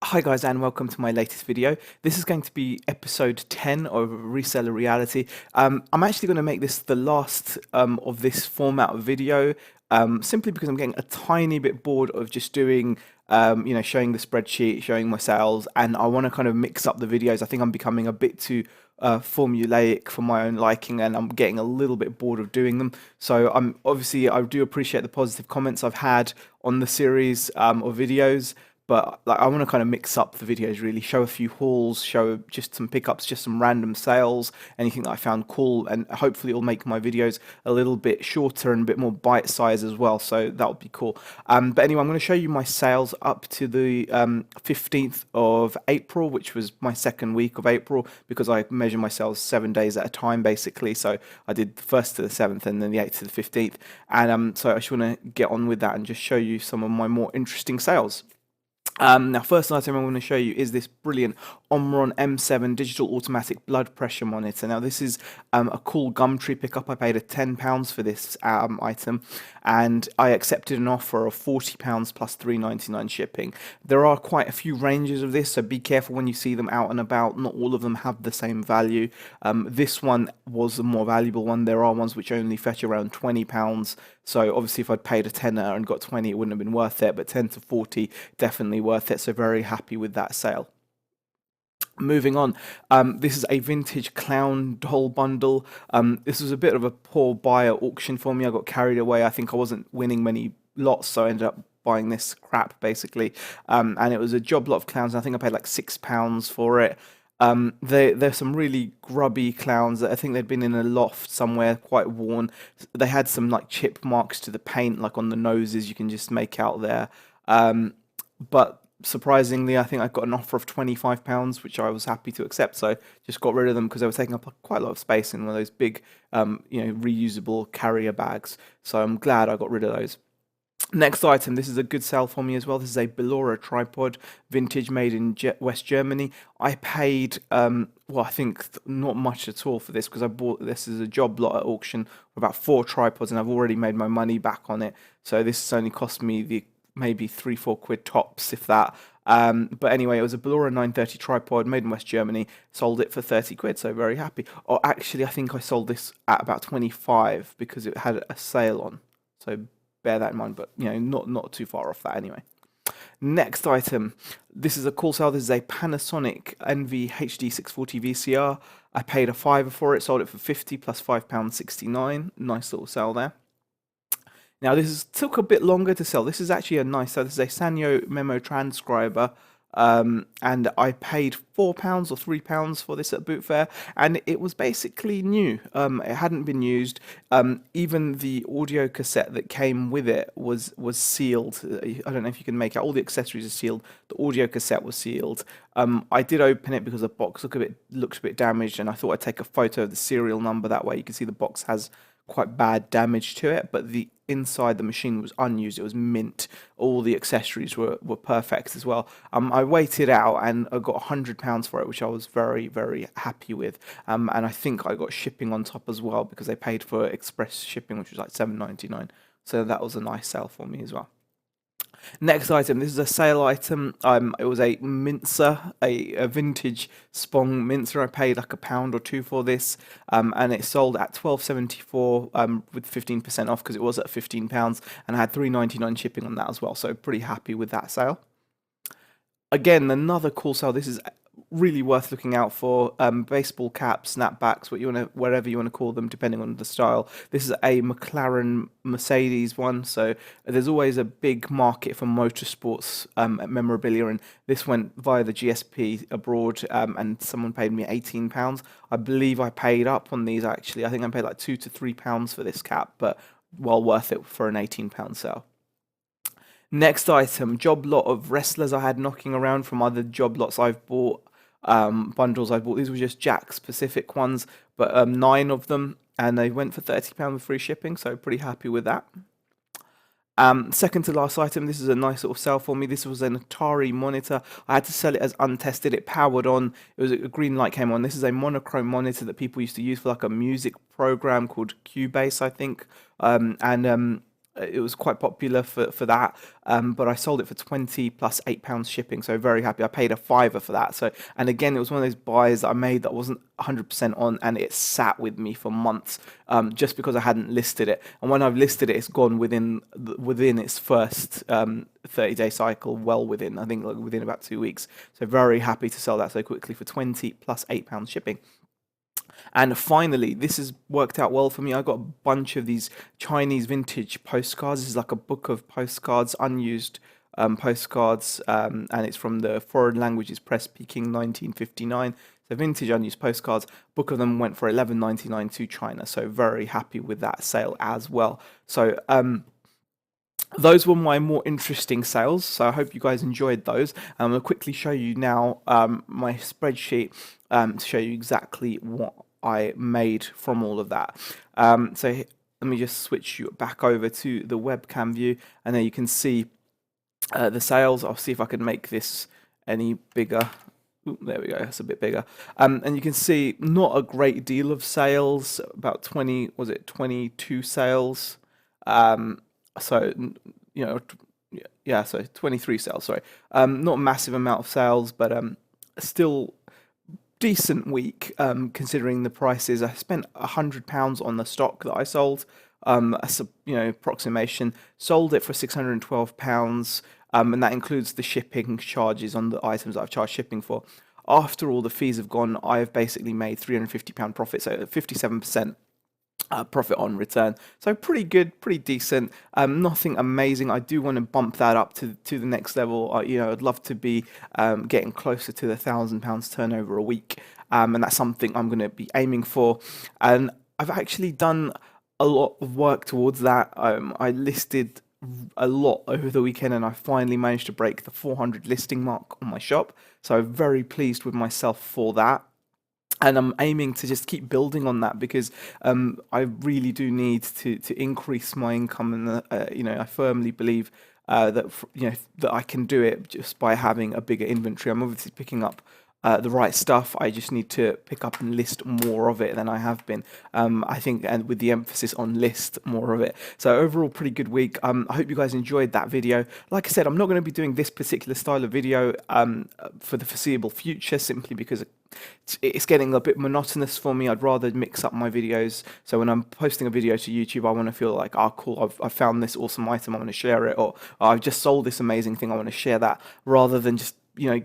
Hi guys, and welcome to my latest video. This is going to be episode 10 of Reseller Reality. I'm actually going to make this the last of this format of video, simply because I'm getting a tiny bit bored of just doing, showing the spreadsheet, showing my sales, and I want to kind of mix up the videos. I think I'm becoming a bit too formulaic for my own liking, and I'm getting a little bit bored of doing them. So I do appreciate the positive comments I've had on the series of videos. But like, I want to kind of mix up the videos, really show a few hauls, show just some pickups, just some random sales, anything that I found cool, and hopefully it'll make my videos a little bit shorter and a bit more bite size as well. So that would be cool. But anyway, I'm going to show you my sales up to the 15th of April, which was my second week of April, because I measure my sales 7 days at a time basically. So I did the 1st to the 7th and then the 8th to the 15th, and so I just want to get on with that and just show you some of my more interesting sales. Now, first item I want to show you is this brilliant Omron M7 digital automatic blood pressure monitor. Now, this is a cool Gumtree pickup. I paid £10 for this item, and I accepted an offer of £40 plus £3.99 shipping. There are quite a few ranges of this, so be careful when you see them out and about. Not all of them have the same value. This one was the more valuable one. There are ones which only fetch around £20. So obviously, if I'd paid a tenner and got 20, it wouldn't have been worth it. But 10 to 40, definitely worth it. So very happy with that sale. Moving on, this is a vintage clown doll bundle. This was a bit of a poor buy at auction for me. I got carried away. I think I wasn't winning many lots, so I ended up buying this crap basically. And it was a job lot of clowns. I think I paid like £6 for it. There's some really grubby clowns that I think they'd been in a loft somewhere, quite worn. They had some like chip marks to the paint, like on the noses, you can just make out there. But surprisingly, I think I got an offer of £25, which I was happy to accept. So just got rid of them because they were taking up quite a lot of space in one of those big, reusable carrier bags. So I'm glad I got rid of those. Next item, this is a good sale for me as well. This is a Bellora tripod, vintage, made in West Germany. I paid, I think not much at all for this, because I bought this as a job lot at auction for about 4 tripods, and I've already made my money back on it. So this has only cost me maybe 3-4 quid tops, if that. But anyway, it was a Bellora 930 tripod made in West Germany. Sold it for 30 quid, so very happy. Or actually, I think I sold this at about 25 because it had a sale on. So bear that in mind, but not too far off that anyway. Next item, this is a cool sale. This is a Panasonic NV HD 640 VCR. I paid a fiver for it, sold it for 50 plus £5.69. Nice little sale there. Now, took a bit longer to sell. This is actually a nice sale. This is a Sanyo memo transcriber. And I paid £4 or £3 for this at Boot Fair, and it was basically new. It hadn't been used. Even the audio cassette that came with it was sealed. I don't know if you can make out. All the accessories are sealed. The audio cassette was sealed. I did open it because the box looks a bit damaged, and I thought I'd take a photo of the serial number. That way you can see the box has quite bad damage to it, but the inside the machine was unused. It was mint. All the accessories were perfect as well. I waited out and I got £100 for it, which I was very, very happy with. And I think I got shipping on top as well, because they paid for express shipping, which was like £7.99. So that was a nice sale for me as well. Next item, this is a sale item. It was a mincer, a vintage Spong mincer. I paid like £1 or £2 for this, and it sold at £12.74 with 15% off, because it was at £15, and I had £3.99 shipping on that as well. So pretty happy with that sale. Again, another cool sale. This is really worth looking out for. Baseball caps, snapbacks, whatever you want to call them, depending on the style. This is a McLaren Mercedes one, so there's always a big market for motorsports memorabilia, and this went via the GSP abroad, and someone paid me £18. I believe I paid up on these actually. I think I paid like £2 to £3 for this cap, but well worth it for an £18 sale. Next item, job lot of wrestlers I had knocking around from other job lots I've bought, bundles I've bought. These were just Jack specific ones, but 9 of them, and they went for £30 with free shipping, so pretty happy with that. Second to last item, this is a nice little sale for me. This was an Atari monitor. I had to sell it as untested. It powered on. It was a green light came on. This is a monochrome monitor that people used to use for like a music program called Cubase, I think. it was quite popular for that. But I sold it for 20 plus £8 shipping, so very happy. I paid a fiver for that. So, and again, it was one of those buys that I made that wasn't 100% on, and it sat with me for months, just because I hadn't listed it. And when I've listed it, it's gone within its first 30-day cycle, well within, I think, like within about 2 weeks. So very happy to sell that so quickly for 20 plus £8 shipping. And finally, this has worked out well for me. I got a bunch of these Chinese vintage postcards. This is like a book of postcards, unused postcards, and it's from the Foreign Languages Press, Peking, 1959. So vintage unused postcards. Book of them went for $11.99 to China. So very happy with that sale as well. So those were my more interesting sales, so I hope you guys enjoyed those. I'm going to quickly show you now my spreadsheet to show you exactly what I made from all of that. So let me just switch you back over to the webcam view, and then you can see the sales. I'll see if I can make this any bigger. Ooh, there we go, that's a bit bigger. And you can see not a great deal of sales, about 22 sales. So, yeah, so 23 sales, sorry. Not a massive amount of sales, but still decent week, considering the prices. I spent £100 on the stock that I sold, approximation. Sold it for £612, and that includes the shipping charges on the items that I've charged shipping for. After all the fees have gone, I've basically made £350 profit, so 57%. Profit on return, so pretty good, pretty decent. Nothing amazing. I do want to bump that up to the next level. I'd love to be getting closer to the £1,000 turnover a week, and that's something I'm going to be aiming for. And I've actually done a lot of work towards that. I listed a lot over the weekend, and I finally managed to break the 400 listing mark on my shop. So I'm very pleased with myself for that. And I'm aiming to just keep building on that, because I really do need to increase my income, and I firmly believe that that I can do it just by having a bigger inventory. I'm obviously picking up the right stuff. I just need to pick up and list more of it than I have been. I think, and with the emphasis on list more of it. So overall, pretty good week. I hope you guys enjoyed that video. Like I said, I'm not going to be doing this particular style of video for the foreseeable future, simply because it's getting a bit monotonous for me. I'd rather mix up my videos. So when I'm posting a video to YouTube, I want to feel like, oh, cool, I've found this awesome item, I want to share it, or oh, I've just sold this amazing thing, I want to share that, rather than just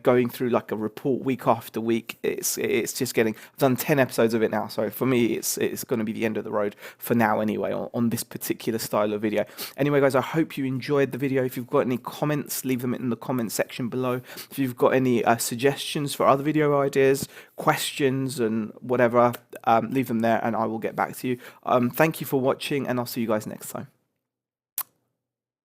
going through like a report week after week. It's just getting. I've done 10 episodes of it now, so for me, it's going to be the end of the road for now anyway on this particular style of video. Anyway, guys, I hope you enjoyed the video. If you've got any comments, leave them in the comment section below. If you've got any suggestions for other video ideas, questions, and whatever, leave them there, and I will get back to you. Thank you for watching, and I'll see you guys next time.